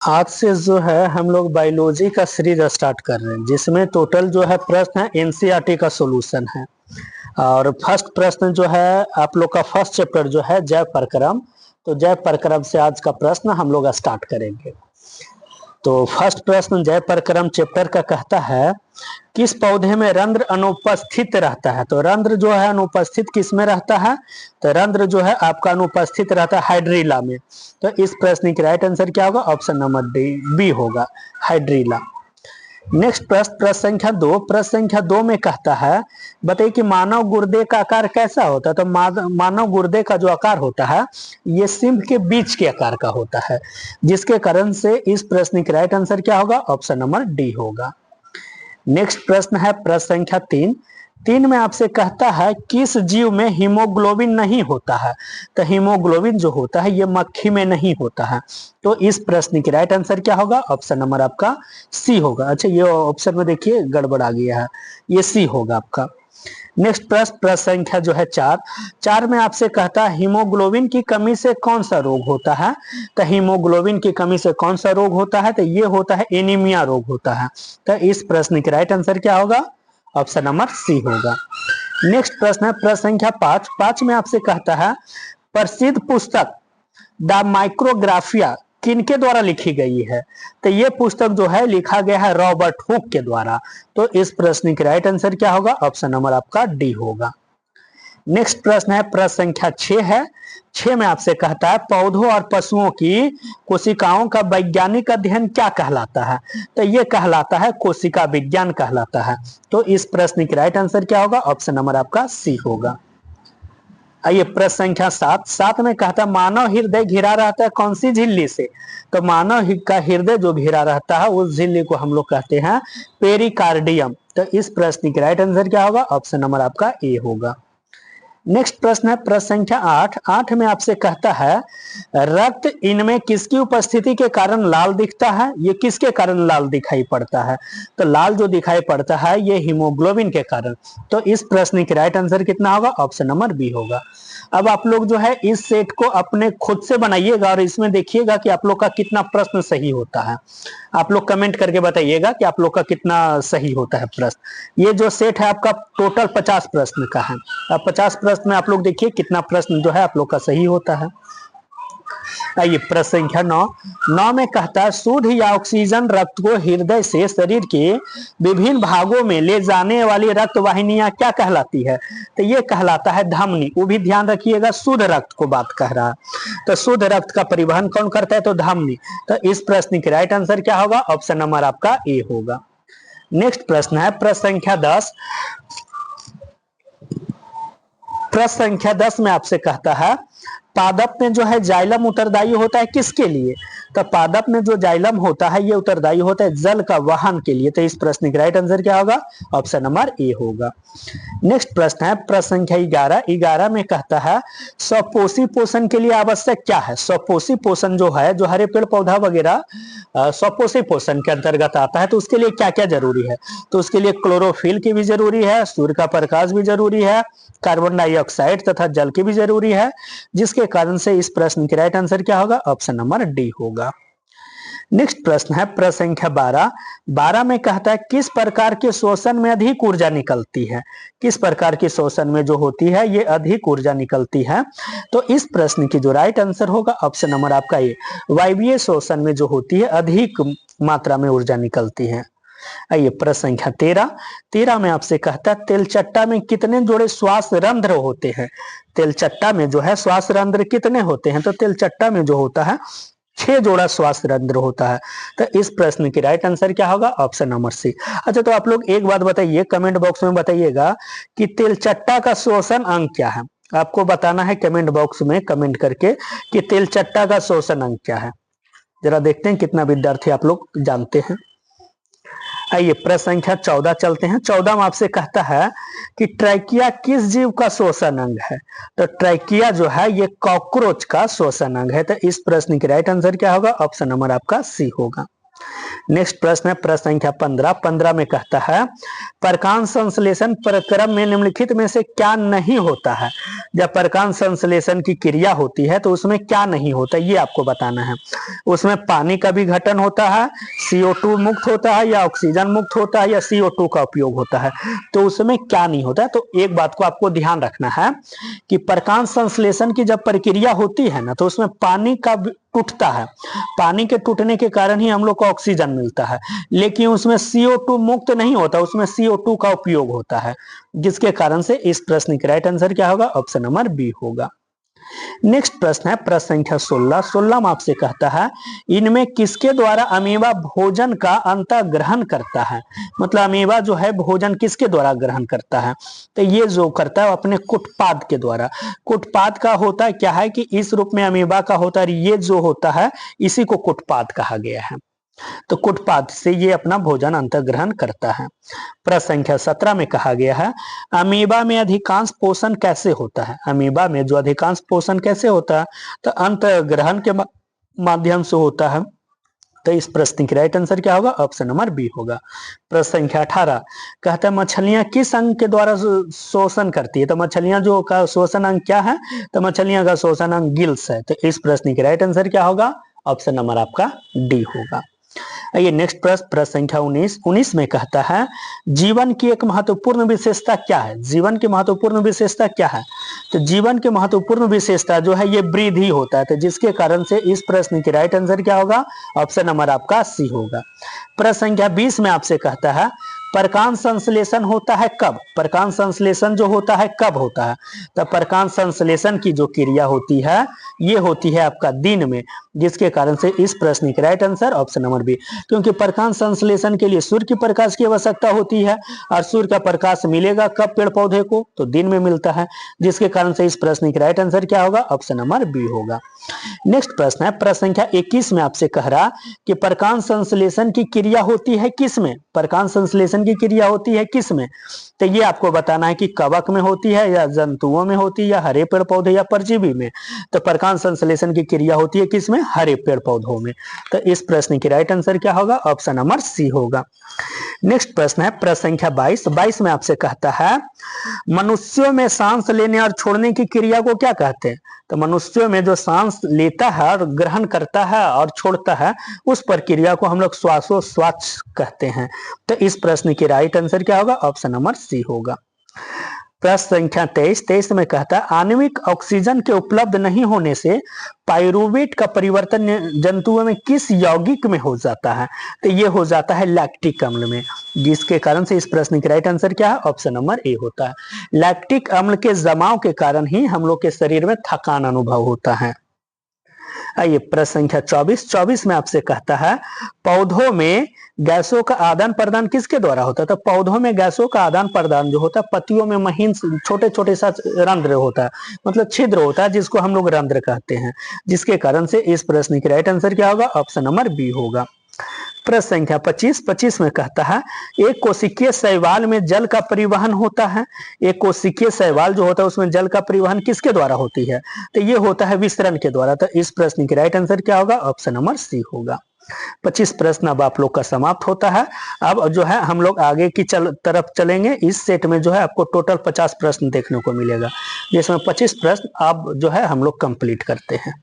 आज से जो है हम लोग बायोलॉजी का सीरीज स्टार्ट कर रहे हैं, जिसमें टोटल जो है प्रश्न है एनसीईआरटी का सॉल्यूशन है। और फर्स्ट प्रश्न जो है आप लोग का फर्स्ट चैप्टर जो है जैव प्रक्रम, तो जैव प्रक्रम से आज का प्रश्न हम लोग स्टार्ट करेंगे। तो फर्स्ट प्रश्न जैव प्रक्रम चैप्टर का कहता है किस पौधे में रंध्र अनुपस्थित रहता है। तो रंध्र जो है अनुपस्थित किस में रहता है, तो रंध्र जो है आपका अनुपस्थित रहता है हाइड्रीला में। तो इस प्रश्न की राइट आंसर क्या होगा, ऑप्शन नंबर बी होगा, हाइड्रीला। नेक्स्ट प्रश्न प्रश्न संख्या दो में कहता है बताइए कि मानव गुर्दे का आकार कैसा होता है। तो मानव गुर्दे का जो आकार होता है ये सिंह के बीच के आकार का होता है, जिसके कारण से इस प्रश्न की राइट आंसर क्या होगा, ऑप्शन नंबर डी होगा। नेक्स्ट प्रश्न है प्रश्न संख्या तीन में आपसे कहता है किस जीव में हीमोग्लोबिन नहीं होता है। तो हीमोग्लोबिन जो होता है ये मक्खी में नहीं होता है। तो इस प्रश्न की राइट आंसर क्या होगा, ऑप्शन नंबर आपका सी होगा। अच्छा, ये ऑप्शन में देखिए गड़बड़ आ गया है, ये सी होगा आपका। नेक्स्ट प्रश्न संख्या जो है चार में आपसे कहता है हीमोग्लोबिन की कमी से कौन सा रोग होता है। तो हीमोग्लोबिन की कमी से कौन सा रोग होता है, तो ये होता है एनीमिया रोग होता है। तो इस प्रश्न की राइट आंसर क्या होगा, ऑप्शन नंबर सी होगा। नेक्स्ट प्रश्न है प्रश्न संख्या पांच में आपसे कहता है प्रसिद्ध पुस्तक द माइक्रोग्राफिया किनके द्वारा लिखी गई है। तो ये पुस्तक जो है लिखा गया है रॉबर्ट हुक के द्वारा। तो इस प्रश्न की राइट आंसर क्या होगा, ऑप्शन नंबर आपका डी होगा। नेक्स्ट प्रश्न है प्रश्न संख्या 6 में आपसे कहता है पौधों और पशुओं की कोशिकाओं का वैज्ञानिक अध्ययन क्या कहलाता है। तो ये कहलाता है कोशिका विज्ञान कहलाता है। तो इस प्रश्न की राइट आंसर क्या होगा, ऑप्शन नंबर आपका सी होगा। आइए प्रश्न संख्या 7 में कहता है मानव हृदय घिरा रहता है कौन सी झिल्ली से। तो मानव का हृदय जो घिरा रहता है उस झिल्ली को हम लोग कहते हैं पेरिकार्डियम। तो इस प्रश्न की राइट आंसर क्या होगा, ऑप्शन नंबर आपका ए होगा। नेक्स्ट प्रश्न है प्रश्न संख्या 8 में आपसे कहता है रक्त इनमें किसकी उपस्थिति के कारण लाल दिखता है। ये किसके कारण लाल दिखाई पड़ता है, तो लाल जो दिखाई पड़ता है ये हीमोग्लोबिन के कारण। तो इस प्रश्न की राइट आंसर कितना होगा, ऑप्शन नंबर बी होगा। अब आप लोग जो है इस सेट को अपने खुद से बनाइएगा और इसमें देखिएगा कि आप लोग का कितना प्रश्न सही होता है। आप लोग कमेंट करके बताइएगा कि आप लोग का कितना सही होता है प्रश्न। ये जो सेट है आपका टोटल 50 प्रश्न का है। अब 50 प्रश्न में आप लोग देखिए कितना प्रश्न जो है आप लोग का सही होता है। आइए प्रश्न संख्या 9 में कहता है शुद्ध या ऑक्सीजन रक्त को हृदय से शरीर के विभिन्न भागों में ले जाने वाली रक्त वाहिनियां क्या कहलाती है। तो ये कहलाता है धमनी। वो भी ध्यान रखिएगा, शुद्ध रक्त को बात कह रहा है। तो शुद्ध रक्त का परिवहन कौन करता है, तो धमनी। तो इस प्रश्न की राइट आंसर क्या होगा, ऑप्शन नंबर आपका ए होगा। नेक्स्ट प्रश्न है प्रश्न संख्या 10। प्रश्न संख्या 10 में आपसे कहता है पादप में जो है जाइलम उत्तरदायी होता है किसके लिए। तो पादप में जो जाइलम होता है ये उत्तरदायी होता है जल का वहन के लिए। तो इस प्रश्न का राइट आंसर क्या होगा, ऑप्शन नंबर ए होगा। नेक्स्ट प्रश्न है प्रश्न संख्या 11 में कहता है स्वपोषी पोषण के लिए आवश्यक क्या है। स्वपोषी पोषण जो है, जो हरे पेड़ पौधा वगैरह स्वपोषी पोषण के अंतर्गत आता है, तो उसके लिए क्या क्या जरूरी है। तो उसके लिए क्लोरोफिल की भी जरूरी है, सूर्य का प्रकाश भी जरूरी है, कार्बन डाइऑक्साइड तथा जल की भी जरूरी है, जिसके कारण से इस प्रश्न की राइट आंसर क्या होगा, ऑप्शन नंबर डी होगा। नेक्स्ट प्रश्न है प्रश्न संख्या 12 में कहता है किस प्रकार के शोषण में अधिक ऊर्जा निकलती है। किस प्रकार के शोषण में जो होती है ये अधिक ऊर्जा निकलती है। तो इस प्रश्न की जो राइट आंसर होगा, ऑप्शन नंबर आपका ए, वायवीय शोषण में जो होती है अधिक मात्रा में ऊर्जा निकलती है। आइए प्रश्न संख्या 13 में आपसे कहता है तेलचट्टा में कितने जोड़े श्वास रंध्र होते हैं। तेलचट्टा में जो है श्वास रंध्र कितने होते हैं, तो तेलचट्टा में जो होता है 6 जोड़ा श्वास रंध्र होता है। तो इस प्रश्न की राइट आंसर क्या होगा, ऑप्शन नंबर सी। अच्छा, तो आप लोग एक बात बताइए, कमेंट बॉक्स में बताइएगा कि तेलचट्टा का शोषण अंग क्या है। आपको बताना है कमेंट बॉक्स में कमेंट करके कि तेलचट्टा का शोषण अंग क्या है। जरा देखते हैं कितना विद्यार्थी आप लोग जानते हैं। आइए प्रश्न संख्या 14 चलते हैं। 14 में आपसे कहता है कि ट्रैकिया किस जीव का श्वसन अंग है। तो ट्रैकिया जो है ये कॉकरोच का श्वसन अंग है। तो इस प्रश्न की राइट आंसर क्या होगा, ऑप्शन नंबर आपका सी होगा। नेक्स्ट प्रश्न है प्रश्न संख्या 15। 15 में कहता है परकांश संश्लेषण प्रक्रम में निम्नलिखित में से क्या नहीं होता है। जब परकांश संश्लेषण की क्रिया होती है तो उसमें क्या नहीं होता ये आपको बताना है। उसमें पानी का भी घटन होता है, CO2 मुक्त होता है या ऑक्सीजन मुक्त होता है या CO2 का उपयोग होता है, तो उसमें क्या नहीं होता है। तो एक बात को आपको ध्यान रखना है कि परकांश संश्लेषण की जब प्रक्रिया होती है ना तो उसमें पानी का टूटता है, पानी के टूटने के कारण ही हम लोग को ऑक्सीजन मिलता है, लेकिन उसमें CO2 मुक्त नहीं होता, उसमें CO2 का उपयोग होता है, जिसके कारण से इस प्रश्न का राइट आंसर क्या होगा, ऑप्शन नंबर बी होगा। नेक्स्ट प्रश्न है प्रश्न संख्या 16। 16 में आपसे कहता है इनमें किसके द्वारा अमीबा भोजन का अंतः ग्रहण करता है। मतलब अमीबा जो है भोजन किसके द्वारा ग्रहण करता है, तो ये जो करता है अपने कुटपाद के द्वारा। कुटपाद का होता है क्या है कि इस रूप में अमीबा का होता है, ये जो होता है इसी को कुटपाद कहा गया है। तो कुटपाद से ये अपना भोजन अंतर्ग्रहण करता है। प्रश्न संख्या 17 में कहा गया है अमीबा में अधिकांश पोषण कैसे होता है। अमीबा में जो अधिकांश पोषण कैसे होता है, तो अंतर्ग्रहण के माध्यम से होता है। तो इस प्रश्न की राइट आंसर क्या होगा, ऑप्शन नंबर बी होगा। प्रश्न संख्या 18 कहता है मछलियां किस अंग के द्वारा शोषण करती है। तो मछलियां जो का शोषण अंग क्या है, तो मछलियां का शोषण अंग गिल्स है। तो इस प्रश्न की राइट आंसर क्या होगा, ऑप्शन नंबर आपका डी होगा। आइए नेक्स्ट प्रश्न प्रश्न संख्या 19। 19 में कहता है जीवन की एक महत्वपूर्ण विशेषता क्या है। जीवन की महत्वपूर्ण विशेषता क्या है, तो जीवन की महत्वपूर्ण विशेषता जो है ये वृद्धि होता है। तो जिसके कारण से इस प्रश्न की राइट आंसर क्या होगा, ऑप्शन नंबर आपका सी होगा। प्रश्न संख्या 20 में आपसे कहता है परकांश संश्लेषण होता है कब। परकांश संश्लेषण जो होता है कब होता है, तो परकांश संश्लेषण की जो क्रिया होती है ये होती है आपका दिन में, जिसके कारण से इस प्रश्न की right answer option number B. क्योंकि प्रकाश संश्लेषण के लिए सूर्य की प्रकाश की आवश्यकता होती है और सूर्य का प्रकाश मिलेगा कब पेड़ पौधे को, तो दिन में मिलता है, जिसके कारण से इस प्रश्न की राइट आंसर क्या होगा, ऑप्शन नंबर बी होगा। नेक्स्ट प्रश्न है प्रश्न संख्या 21 में आपसे कह रहा कि प्रकाश संश्लेषण की क्रिया होती है किस में। प्रकाश संश्लेषण की क्रिया होती है किस में, तो ये आपको बताना है कि कवक में होती है या जंतुओं में होती है या हरे पेड़ पौधे या परजीवी में। तो प्रकाश संश्लेषण की क्रिया होती है किस में, हरे पेड़ पौधों में। तो इस प्रश्न की राइट आंसर क्या होगा, ऑप्शन नंबर सी होगा। नेक्स्ट प्रश्न है प्रश्न संख्या 22। 22 में आपसे कहता है मनुष्यों में सांस लेने और छोड़ने की क्रिया को क्या कहते हैं। तो मनुष्यों में जो सांस लेता है और ग्रहण करता है और छोड़ता है उस प्रक्रिया को हम लोग श्वासोच्छ्वास कहते हैं। तो इस प्रश्न की राइट आंसर क्या होगा, ऑप्शन नंबर सी होगा। प्रश्न संख्या 23। 23 में कहता है आणविक ऑक्सीजन के उपलब्ध नहीं होने से पाइरूवेट का परिवर्तन जंतुओं में किस यौगिक में हो जाता है, तो ये हो जाता है लैक्टिक अम्ल में, जिसके कारण से इस प्रश्न की राइट आंसर क्या है, ऑप्शन नंबर ए होता है। लैक्टिक अम्ल के जमाव के कारण ही हम लोग के शरीर में थकान अनुभव होता है। आइए प्रश्न संख्या 24। 24 में आपसे कहता है पौधों में गैसों का आदान प्रदान किसके द्वारा होता है। तो पौधों में गैसों का आदान प्रदान जो होता है पत्तियों में महीन छोटे छोटे सा रंध्र होता है, मतलब छिद्र होता है, जिसको हम लोग रंध्र कहते हैं, जिसके कारण से इस प्रश्न की राइट आंसर क्या होगा, ऑप्शन नंबर बी होगा। प्रश्न संख्या 25। 25 में कहता है एक कोशिकीय शैवाल में जल का परिवहन होता है। एक कोशिकीय शैवाल जो होता है उसमें जल का परिवहन किसके द्वारा होती है, तो ये होता है विसरण के द्वारा। तो इस प्रश्न की राइट आंसर क्या होगा, ऑप्शन नंबर सी होगा। 25 प्रश्न अब आप लोग का समाप्त होता है। अब जो है हम लोग आगे की तरफ चलेंगे। इस सेट में जो है आपको टोटल 50 प्रश्न देखने को मिलेगा, जिसमें 25 प्रश्न अब जो है हम लोग कंप्लीट करते हैं।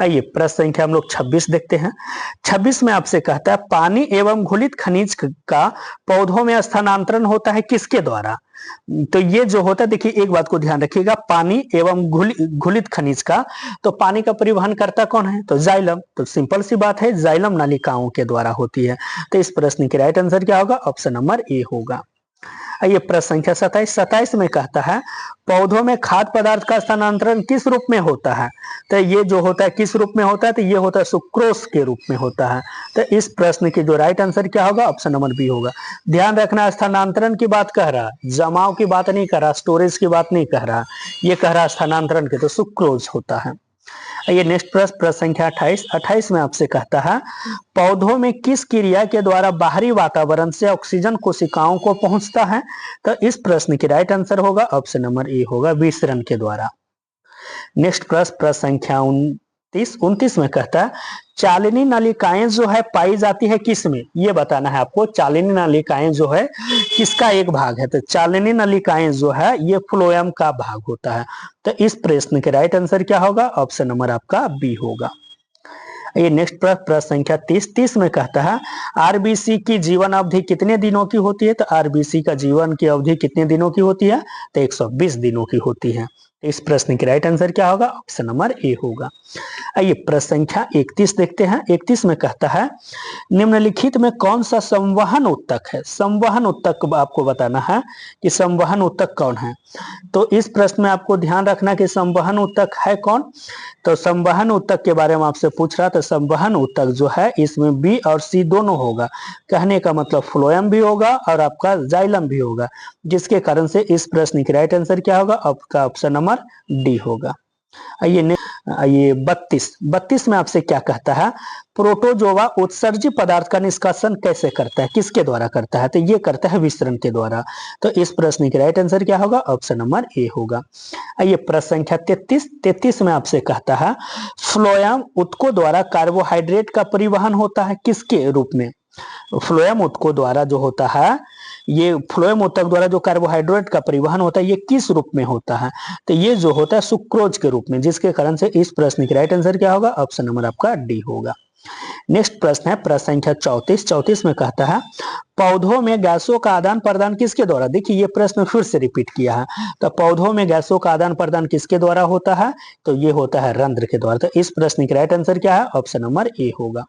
आइए प्रश्न संख्या हम लोग 26 देखते हैं। 26 में आपसे कहता है पानी एवं घुलित खनिज का पौधों में स्थानांतरण होता है किसके द्वारा। तो ये जो होता है, देखिए एक बात को ध्यान रखिएगा, पानी एवं घुलित खनिज का, तो पानी का परिवहन करता कौन है, तो जाइलम। तो सिंपल सी बात है, जाइलम नलिकाओं के द्वारा होती है। तो इस प्रश्न की राइट आंसर क्या होगा, ऑप्शन नंबर ए होगा। आइए प्रश्न संख्या 27। 27 में कहता है पौधों में खाद्य पदार्थ का स्थानांतरण किस रूप में होता है। तो ये जो होता है किस रूप में होता है, तो ये होता है सुक्रोज के रूप में होता है। तो इस प्रश्न की जो राइट आंसर क्या होगा, ऑप्शन नंबर बी होगा। ध्यान रखना, स्थानांतरण की बात कह रहा, जमाव की बात नहीं कर रहा, स्टोरेज की बात नहीं कह रहा, ये कह रहा स्थानांतरण के, तो सुक्रोज होता है। ये नेक्स्ट प्रश्न प्रश्न संख्या 28। 28 में आपसे कहता है पौधों में किस क्रिया के द्वारा बाहरी वातावरण से ऑक्सीजन कोशिकाओं को पहुंचता है। तो इस प्रश्न की राइट आंसर होगा, ऑप्शन नंबर ए होगा, विसरण के द्वारा। नेक्स्ट प्रश्न प्रश्न संख्या 29 में कहता है चालनी नलिकाएं जो है पाई जाती है किसमें, ये बताना है आपको। चालनी नलिकाएं जो है किसका एक भाग है, तो चालनी नलिकाएं जो है ये फ्लोएम का भाग होता है। तो इस प्रश्न के राइट आंसर क्या होगा, ऑप्शन नंबर आपका बी होगा। ये नेक्स्ट प्रश्न संख्या 30 में कहता है आरबीसी की जीवन अवधि कितने दिनों की होती है, तो आरबीसी का जीवन की अवधि कितने दिनों की होती है, तो 120 दिनों की होती है। इस प्रश्न की राइट आंसर क्या होगा, ऑप्शन नंबर ए होगा। आइए प्रश्न संख्या 31 देखते हैं। 31 में कहता है निम्नलिखित में कौन सा संवहन उत्तक है। संवहन उत्तक आपको बताना है कि संवहन उत्तक कौन है। तो इस प्रश्न में आपको ध्यान रखना कि संवहन उत्तक है कौन। तो संवहन उत्तक के बारे में आपसे पूछ रहा, तो संवहन उत्तक जो है इसमें बी और सी दोनों होगा। कहने का मतलब फ्लोएम भी होगा और आपका जाइलम भी होगा, जिसके कारण से इस प्रश्न की राइट आंसर क्या होगा, आपका ऑप्शन नंबर डी होगा। आइए 32 में आपसे क्या कहता है, प्रोटोजोआ उत्सर्जित पदार्थ का निष्कासन कैसे करता है, किसके द्वारा करता है, तो ये करता है विसरण के द्वारा। तो इस प्रश्न की राइट आंसर क्या होगा, ऑप्शन नंबर ए होगा। आइए प्रश्न संख्या 33 में आपसे कहता है फ्लोएम उत्तकों द्वारा कार्बोहाइड्रेट का परिवहन होता है किसके रूप में। फ्लोएम उत्तकों द्वारा जो होता है, ये फ्लोएम उत्तक द्वारा जो कार्बोहाइड्रेट का परिवहन होता है ये किस रूप में होता है, तो ये जो होता है सुक्रोज के रूप में, जिसके कारण से इस प्रश्न की राइट आंसर क्या होगा, ऑप्शन नंबर आपका डी होगा। नेक्स्ट प्रश्न है प्रश्न संख्या 34 में कहता है पौधों में गैसों का आदान प्रदान किसके द्वारा। देखिए ये प्रश्न फिर से रिपीट किया है, तो पौधों में गैसों का आदान प्रदान किसके द्वारा होता है, तो ये होता है रंध्र के द्वारा। तो इस प्रश्न की राइट आंसर क्या है, ऑप्शन नंबर ए होगा।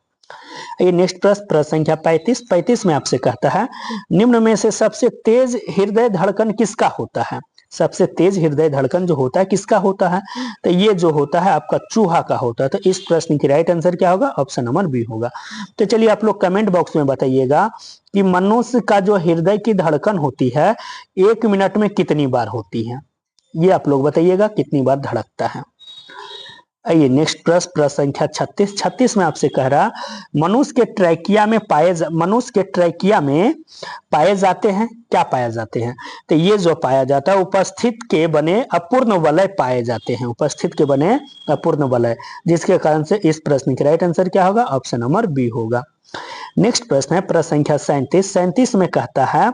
ये नेक्स्ट प्रश्न संख्या 35 में आपसे कहता है निम्न में से सबसे तेज हृदय धड़कन किसका होता है। सबसे तेज हृदय धड़कन जो होता है किसका होता है, तो ये जो होता है आपका चूहा का होता है। तो इस प्रश्न की राइट आंसर क्या होगा, ऑप्शन नंबर बी होगा। तो चलिए आप लोग कमेंट बॉक्स में बताइएगा कि मनुष्य का जो हृदय की धड़कन होती है 1 मिनट में कितनी बार होती है, ये आप लोग बताइएगा कितनी बार धड़कता है। आइए नेक्स्ट प्रश्न संख्या 36 में आपसे कह रहा मनुष्य के ट्रैकिया में पाए जाते हैं, क्या पाए जाते हैं, तो ये जो पाया जाता है उपस्थित के बने अपूर्ण वलय पाए जाते हैं, उपस्थित के बने अपूर्ण वलय, जिसके कारण से इस प्रश्न की राइट आंसर क्या होगा, ऑप्शन नंबर बी होगा। नेक्स्ट प्रश्न है प्रश्न संख्या 37 में कहता है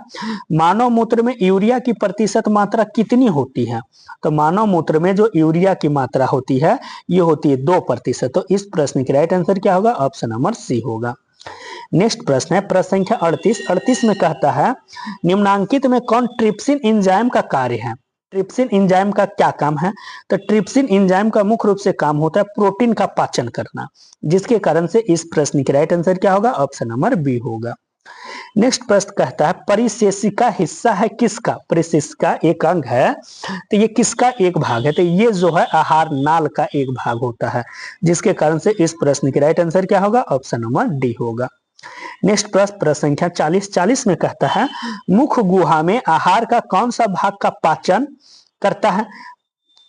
मानव मूत्र में यूरिया की प्रतिशत मात्रा कितनी होती है, तो मानव मूत्र में जो यूरिया की मात्रा होती है ये होती है 2%। तो इस प्रश्न की राइट आंसर क्या होगा, ऑप्शन नंबर सी होगा। नेक्स्ट प्रश्न है प्रश्न संख्या 38 में कहता है निम्नांकित में कौन ट्रिप्सिन एंजाइम का कार्य है। ट्रिप्सिन एंजाइम का क्या काम है, तो ट्रिप्सिन एंजाइम का मुख्य रूप से काम होता है प्रोटीन का पाचन करना, जिसके कारण से इस प्रश्न की राइट आंसर क्या होगा, ऑप्शन नंबर बी होगा। नेक्स्ट प्रश्न कहता है परिशेषिका हिस्सा है किसका। परिशेषिका एक अंग है, तो ये किसका एक भाग है, तो ये जो है आहार नाल का एक भाग होता है, जिसके कारण से इस प्रश्न की राइट आंसर क्या होगा, ऑप्शन नंबर डी होगा। नेक्स्ट प्रश्न संख्या 40 में कहता है मुख गुहा में आहार का कौन सा भाग का पाचन करता है,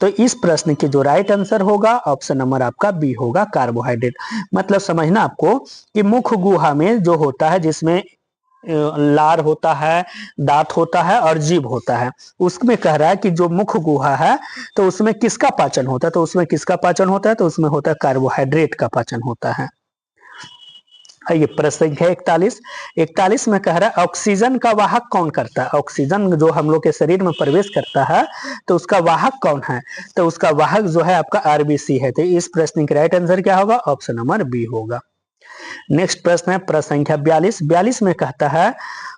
तो इस प्रश्न के जो राइट आंसर होगा ऑप्शन नंबर आपका बी होगा, कार्बोहाइड्रेट। मतलब समझना आपको कि मुख गुहा में जो होता है जिसमें लार होता है, दांत होता है और जीभ होता है, उसमें कह रहा है कि जो मुख गुहा है तो उसमें किसका पाचन होता है, तो उसमें किसका पाचन होता है, तो उसमें होता है कार्बोहाइड्रेट का पाचन होता है। ये प्रश्न संख्या 41 में कह रहा है ऑक्सीजन का वाहक कौन करता है। ऑक्सीजन जो हम लोग के शरीर में प्रवेश करता है तो उसका वाहक कौन है, तो उसका वाहक जो है आपका आरबीसी है। तो इस प्रश्न का राइट आंसर क्या होगा, ऑप्शन नंबर बी होगा। नेक्स्ट प्रश्न है प्रश्न संख्या 42 में कहता है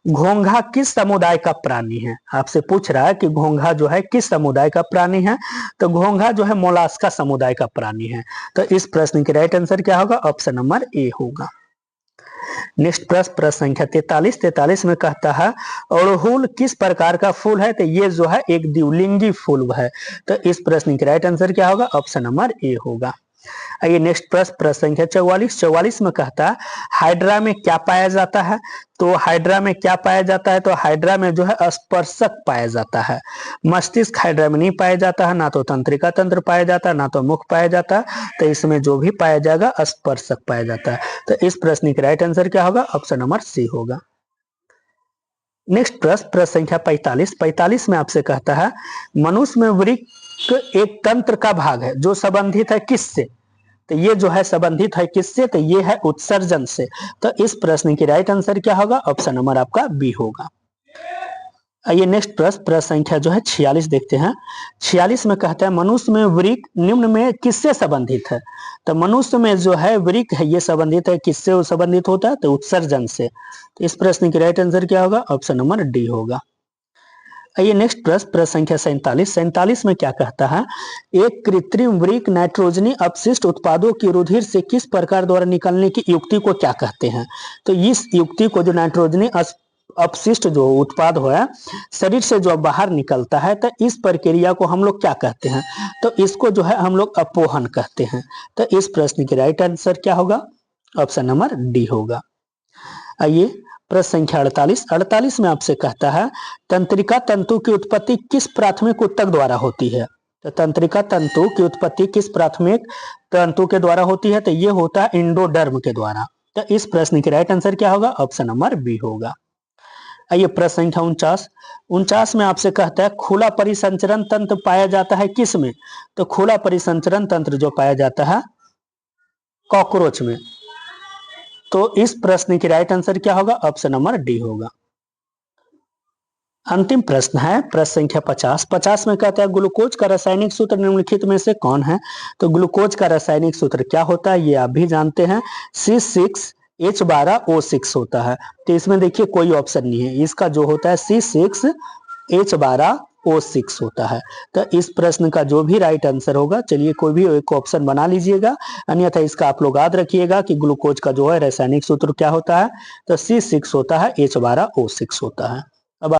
घोंघा किस समुदाय का प्राणी है। आपसे पूछ रहा है कि घोंघा जो है किस समुदाय का प्राणी है, तो घोंघा जो है मोलास्का समुदाय का प्राणी है। तो इस प्रश्न की राइट आंसर क्या होगा, ऑप्शन नंबर ए होगा। नेक्स्ट प्रश्न संख्या 43 में कहता है अड़हुल किस प्रकार का फूल है, तो ये जो है एक द्विलिंगी फूल है। तो इस प्रश्न की राइट आंसर क्या होगा, ऑप्शन नंबर ए होगा। आइए नेक्स्ट प्रश्न संख्या 44 में कहता है हाइड्रा में क्या पाया जाता है, तो हाइड्रा में क्या पाया जाता है, तो हाइड्रा में जो है स्पर्शक पाया जाता है। मस्तिष्क हाइड्रा में नहीं पाया जाता है, ना तो तंत्रिका तंत्र पाया जाता है, ना तो मुख पाया जाता है, तो इसमें जो भी पाया जाएगा स्पर्शक पाया जाता है। तो इस प्रश्न का राइट आंसर क्या होगा, ऑप्शन नंबर सी होगा। नेक्स्ट प्रश्न संख्या 45 में आपसे कहता है मनुष्य में वृक्क एक तंत्र का भाग है जो संबंधित है किससे, तो ये जो है संबंधित है किससे, तो ये है उत्सर्जन से। तो इस प्रश्न की राइट आंसर क्या होगा, ऑप्शन नंबर आपका बी होगा। आइए नेक्स्ट प्रश्न संख्या जो है 46 देखते हैं। 46 में कहता है मनुष्य में वृक्क निम्न में किससे संबंधित है। तो मनुष्य में जो है वृक्क है ये संबंधित है किससे संबंधित होता है, तो उत्सर्जन से। तो इस प्रश्न की राइट आंसर क्या होगा, ऑप्शन नंबर डी होगा। आइए नेक्स्ट प्रश्न संख्या 47 में क्या कहता है, एक कृत्रिम वृक्क नाइट्रोजनी अपशिष्ट उत्पादों की रुधिर से किस प्रकार द्वारा निकलने की युक्ति को क्या कहते हैं। तो इस युक्ति को जो नाइट्रोजनी अपशिष्ट जो उत्पाद है शरीर से जो बाहर निकलता है, तो इस प्रक्रिया को हम लोग क्या कहते हैं, तो इसको जो है हम लोग अपोहन कहते हैं। तो इस प्रश्न की राइट आंसर क्या होगा, ऑप्शन नंबर डी होगा। आइए प्रश्न संख्या 48 में आपसे कहता है तंत्रिका तंतु की उत्पत्ति किस प्राथमिक ऊतक द्वारा होती है। तो तंत्रिका तंतु की उत्पत्ति किस प्राथमिक तंतु के द्वारा होती है, तो ये होता है एंडोडर्म के द्वारा। तो इस प्रश्न की राइट आंसर क्या होगा, ऑप्शन नंबर बी होगा। आइए प्रश्न संख्या 49 में आपसे कहता है खुला परिसंचरण तंत्र पाया जाता है किस में। तो खुला परिसंचरण तंत्र जो पाया जाता है कॉकरोच में। तो इस प्रश्न की राइट आंसर क्या होगा, ऑप्शन नंबर डी होगा। अंतिम प्रश्न है प्रश्न संख्या 50 में कहता है ग्लूकोज का रासायनिक सूत्र निम्नलिखित में से कौन है। तो ग्लूकोज का रासायनिक सूत्र क्या होता है ये आप भी जानते हैं, C6H12O6 होता है। तो इसमें देखिए कोई ऑप्शन नहीं है, इसका जो होता है C6H12O6 होता है। तो इस प्रश्न का जो भी राइट आंसर होगा, चलिए कोई भी एक ऑप्शन बना लीजिएगा, अन्यथा इसका आप लोग याद रखिएगा कि ग्लूकोज का जो है रासायनिक सूत्र क्या होता है, तो C6 होता है, H12O6 होता है।